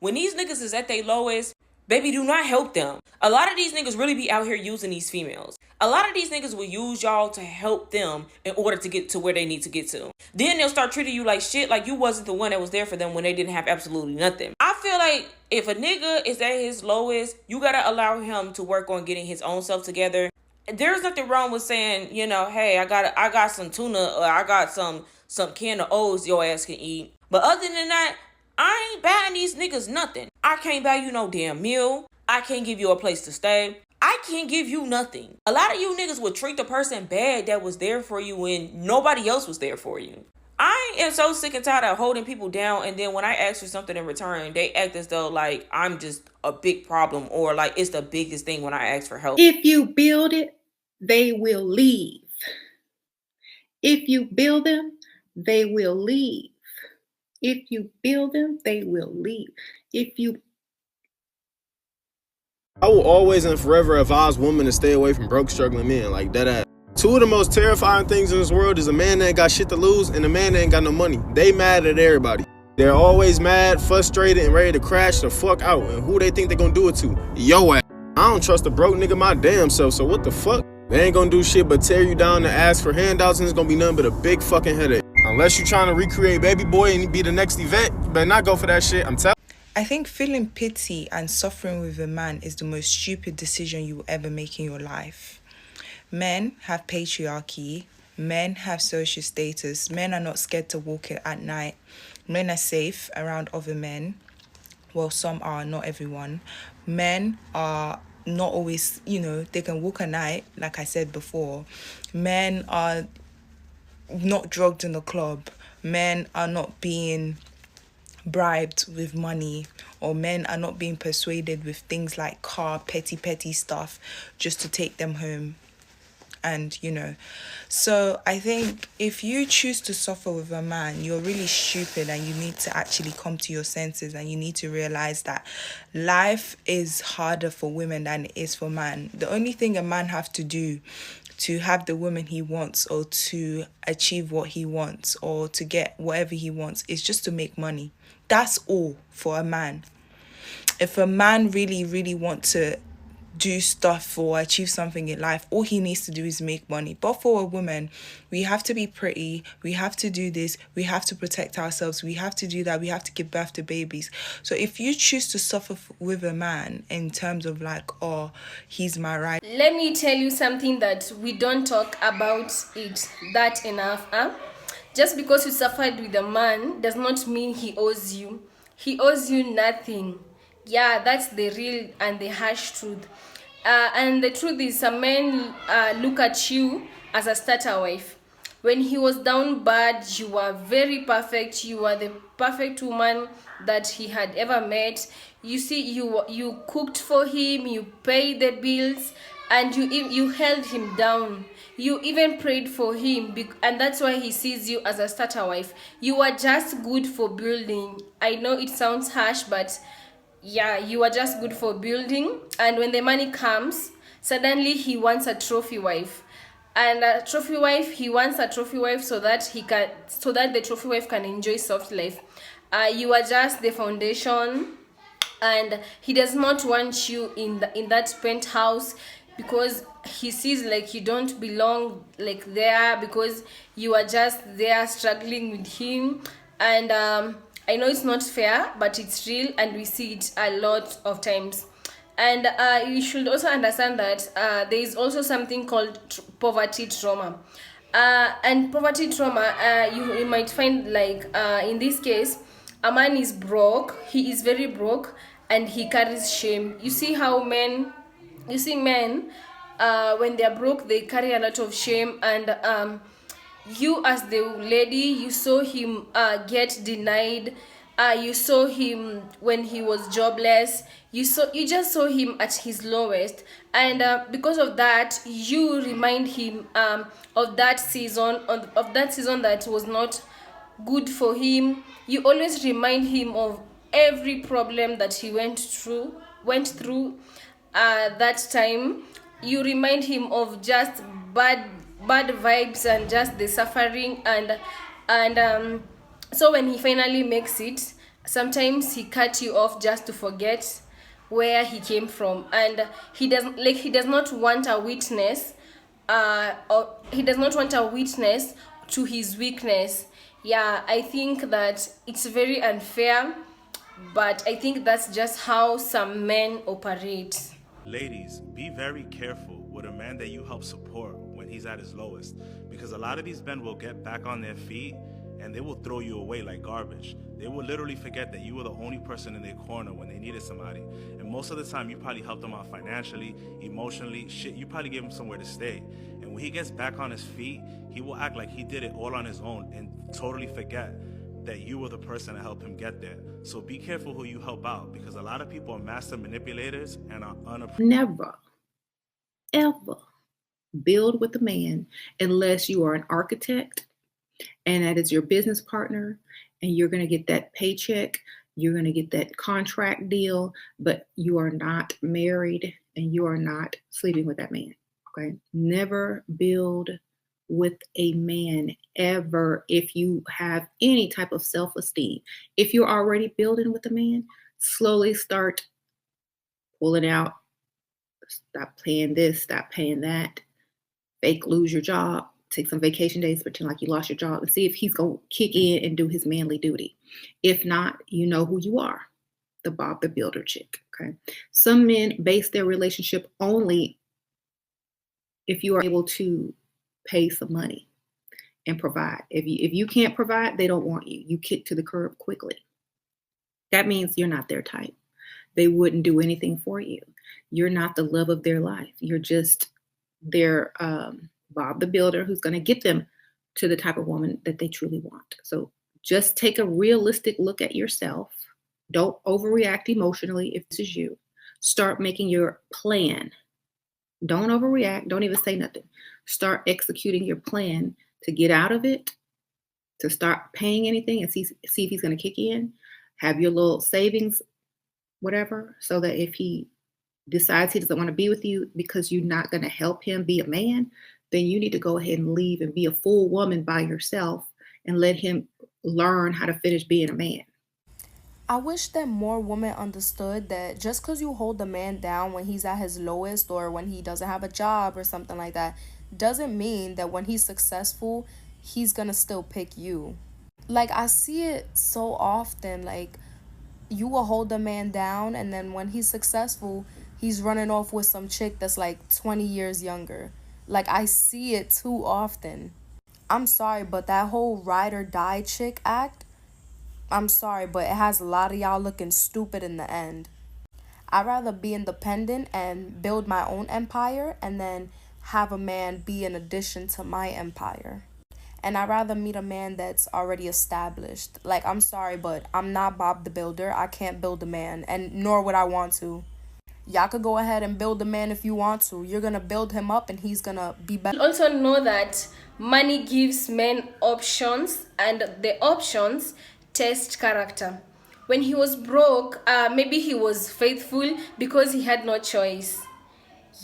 When these niggas is at their lowest, baby, do not help them. A lot of these niggas really be out here using these females. A lot of these niggas will use y'all to help them in order to get to where they need to get to. Then they'll start treating you like shit, like you wasn't the one that was there for them when they didn't have absolutely nothing. I feel like if a nigga is at his lowest, you gotta allow him to work on getting his own self together. There's nothing wrong with saying, hey, I got some tuna, or I got some can of O's your ass can eat. But other than that, I ain't buying these niggas nothing. I can't buy you no damn meal. I can't give you a place to stay. I can't give you nothing. A lot of you niggas would treat the person bad that was there for you when nobody else was there for you. I am so sick and tired of holding people down, and then when I ask for something in return, they act as though like I'm just a big problem, or like it's the biggest thing when I ask for help. If you build it, they will leave. If you build them, they will leave. If you build them, they will leave. I will always and forever advise women to stay away from broke, struggling men, like that ass. Two of the most terrifying things in this world is a man that ain't got shit to lose and a man that ain't got no money. They mad at everybody. They're always mad, frustrated, and ready to crash the fuck out. And who they think they gonna do it to? Yo ass. I don't trust a broke nigga my damn self, so what the fuck? They ain't gonna do shit but tear you down and ask for handouts, and it's gonna be nothing but a big fucking headache. Unless you trying to recreate Baby Boy and be the next event, you better not go for that shit, I'm telling you. I think feeling pity and suffering with a man is the most stupid decision you will ever make in your life. Men have patriarchy. Men have social status. Men are not scared to walk at night. Men are safe around other men. Well, some are, not everyone. Men are not always, they can walk at night, like I said before. Men are not drugged in the club. Men are not being bribed with money, or men are not being persuaded with things like petty stuff just to take them home. And so I think if you choose to suffer with a man, you're really stupid, and you need to actually come to your senses, and you need to realize that life is harder for women than it is for men. The only thing a man have to do to have the woman he wants, or to achieve what he wants, or to get whatever he wants, is just to make money. That's all for a man. If a man really, really wants to do stuff or achieve something in life, all he needs to do is make money. But for a woman, we have to be pretty, we have to do this, we have to protect ourselves, we have to do that, we have to give birth to babies. So if you choose to suffer with a man in terms of like, oh, he's my right. Let me tell you something that we don't talk about it that enough. Just because you suffered with a man does not mean he owes you. He owes you nothing. Yeah, that's the real and the harsh truth. And the truth is, some men look at you as a starter wife. When he was down bad, you were very perfect. You were the perfect woman that he had ever met. You see, you cooked for him, you paid the bills, and you held him down. You even prayed for him, and that's why he sees you as a starter wife. You are just good for building. I know it sounds harsh, but yeah, you are just good for building. And when the money comes, suddenly he wants a trophy wife. And a trophy wife, he wants a trophy wife so that the trophy wife can enjoy soft life. You are just the foundation, and he does not want you in that penthouse, because he sees like you don't belong like there, because you are just there struggling with him. And I know it's not fair, but it's real, and we see it a lot of times. And you should also understand that there is also something called poverty trauma. And poverty trauma, you might find like in this case, a man is broke, he is very broke, and he carries shame. You see men, when they are broke, they carry a lot of shame. And you as the lady, you saw him get denied. You saw him when he was jobless. You just saw him at his lowest, and because of that, you remind him of that season that was not good for him. You always remind him of every problem that he went through that time. You remind him of just bad vibes and just the suffering, and so when he finally makes it, Sometimes he cut you off just to forget where he came from, and he does not want a witness, or he does not want a witness to his weakness. Yeah, I think that it's very unfair, but I think that's just how some men operate. Ladies, be very careful with a man that you help support when he's at his lowest, because a lot of these men will get back on their feet and they will throw you away like garbage. They will literally forget that you were the only person in their corner when they needed somebody. And most of the time, you probably helped them out financially, emotionally, shit, you probably gave him somewhere to stay. And when he gets back on his feet, he will act like he did it all on his own and totally forget that you were the person to help him get there. So be careful who you help out, because a lot of people are master manipulators and are unappreciated. Never, ever build with a man unless you are an architect and that is your business partner, and you're going to get that paycheck, you're going to get that contract deal, but you are not married and you are not sleeping with that man. Okay? Never build with a man ever if you have any type of self-esteem. If you're already building with a man, slowly start pulling out. Stop paying this, stop paying that. Fake lose your job. Take some vacation days, pretend like you lost your job, and see if he's going to kick in and do his manly duty. If not, you know who you are, the Bob the Builder chick, okay? Some men base their relationship only if you are able to pay some money and provide. If you can't provide, they don't want you. You kick to the curb quickly. That means you're not their type. They wouldn't do anything for you. You're not the love of their life. You're just their Bob the Builder who's going to get them to the type of woman that they truly want. So just take a realistic look at yourself. Don't overreact emotionally if this is you. Start making your plan. Don't overreact. Don't even say nothing. Start executing your plan to get out of it, to start paying anything and see if he's going to kick in. Have your little savings, whatever, so that if he decides he doesn't want to be with you because you're not going to help him be a man, then you need to go ahead and leave and be a full woman by yourself and let him learn how to finish being a man. I wish that more women understood that just because you hold the man down when he's at his lowest or when he doesn't have a job or something like that doesn't mean that when he's successful, he's gonna still pick you. Like, I see it so often, like, you will hold the man down and then when he's successful, he's running off with some chick that's like 20 years younger. Like, I see it too often. I'm sorry, but that whole ride or die chick act, I'm sorry, but it has a lot of y'all looking stupid in the end. I'd rather be independent and build my own empire and then have a man be an addition to my empire. And I'd rather meet a man that's already established. Like, I'm sorry, but I'm not Bob the Builder. I can't build a man, and nor would I want to. Y'all could go ahead and build a man if you want to. You're going to build him up and he's going to be better. Also know that money gives men options, and the options test character. When he was broke, maybe he was faithful because he had no choice.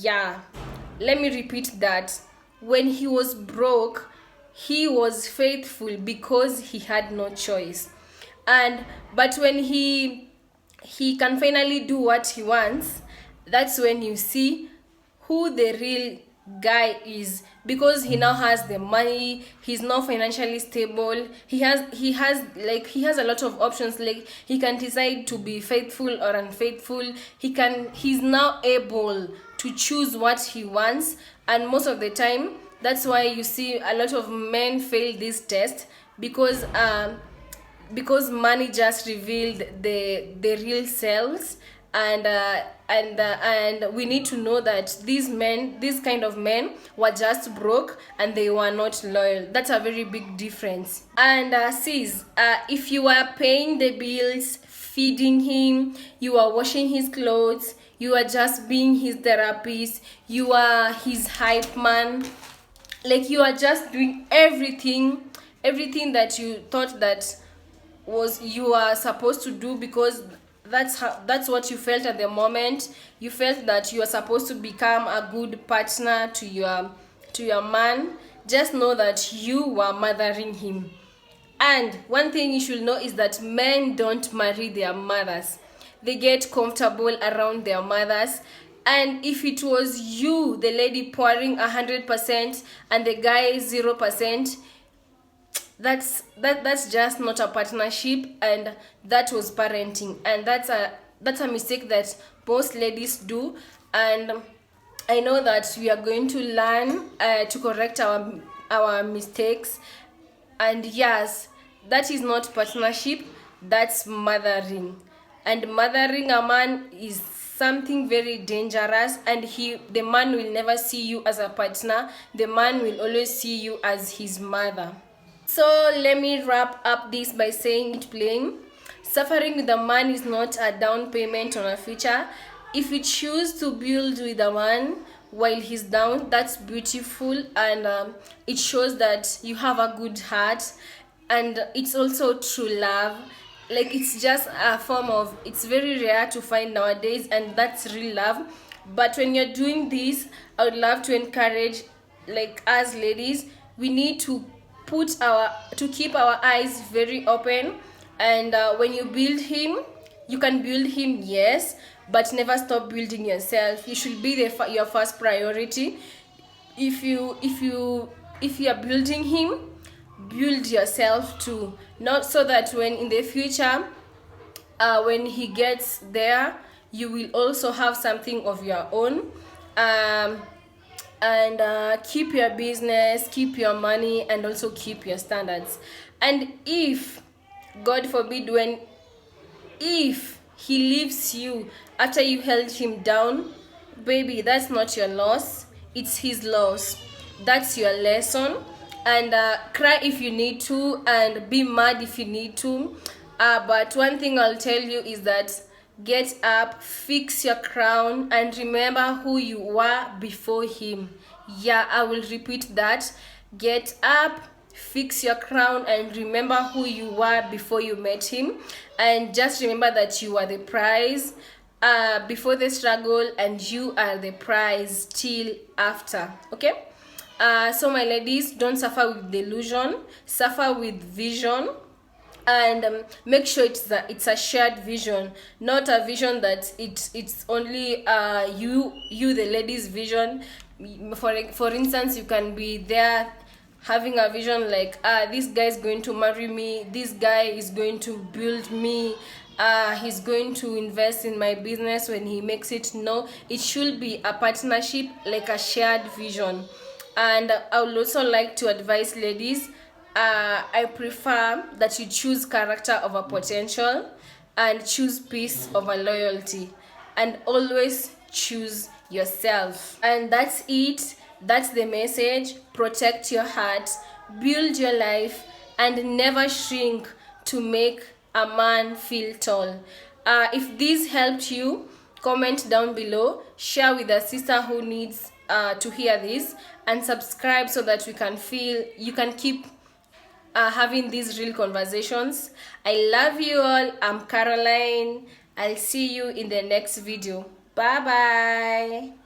Yeah, let me repeat that. When he was broke, he was faithful because he had no choice. But when he can finally do what he wants, that's when you see who the real guy is, because he now has the money, he's now financially stable, he has a lot of options. Like, he can decide to be faithful or unfaithful. He's now able to choose what he wants, and most of the time that's why you see a lot of men fail this test, because money just revealed the real selves. And we need to know that these kind of men were just broke and they were not loyal. That's a very big difference. And sis, if you are paying the bills, feeding him, you are washing his clothes, you are just being his therapist, you are his hype man, like, you are just doing everything that you thought that was you are supposed to do, because that's what you felt at the moment. You felt that you are supposed to become a good partner to your man. Just know that you were mothering him. And one thing you should know is that men don't marry their mothers. They get comfortable around their mothers. And if it was you, the lady, pouring 100% and the guy 0%, that's just not a partnership, and that was parenting, and that's a mistake that most ladies do. And I know that we are going to learn to correct our mistakes. And yes, that is not partnership, that's mothering. And mothering a man is something very dangerous, and the man will never see you as a partner. The man will always see you as his mother. So let me wrap up this by saying it plain. Suffering with a man is not a down payment on a future. If you choose to build with a man while he's down, that's beautiful, and it shows that you have a good heart, and it's also true love. Like, it's just a form of, it's very rare to find nowadays, and that's real love. But when you're doing this, I would love to encourage, like, as ladies, we need to keep our eyes very open. And when you build him, you can build him, yes, but never stop building yourself. You should be your first priority. If you are building him, build yourself too, not so that when in the future when he gets there, you will also have something of your own. And keep your business, keep your money, and also keep your standards. And if, God forbid, if he leaves you after you held him down, baby, that's not your loss, it's his loss. That's your lesson. And cry if you need to, and be mad if you need to, but one thing I'll tell you is that get up, fix your crown, and remember who you were before him. Yeah, I will repeat that. Get up, fix your crown, and remember who you were before you met him. And just remember that you are the prize before the struggle, and you are the prize till after. Okay? So my ladies, don't suffer with delusion, suffer with vision. And make sure it's a shared vision, not a vision that it's only you the ladies' vision. For instance, you can be there having a vision like, this guy is going to marry me, this guy is going to build me, he's going to invest in my business when he makes it. No, it should be a partnership, like a shared vision. And I would also like to advise ladies, I prefer that you choose character over potential, and choose peace over loyalty, and always choose yourself. And that's it. That's the message. Protect your heart, build your life, and never shrink to make a man feel tall. If this helped you, comment down below, share with a sister who needs to hear this, and subscribe so that you can keep having these real conversations. I love you all. I'm Caroline. I'll see you in the next video. Bye bye.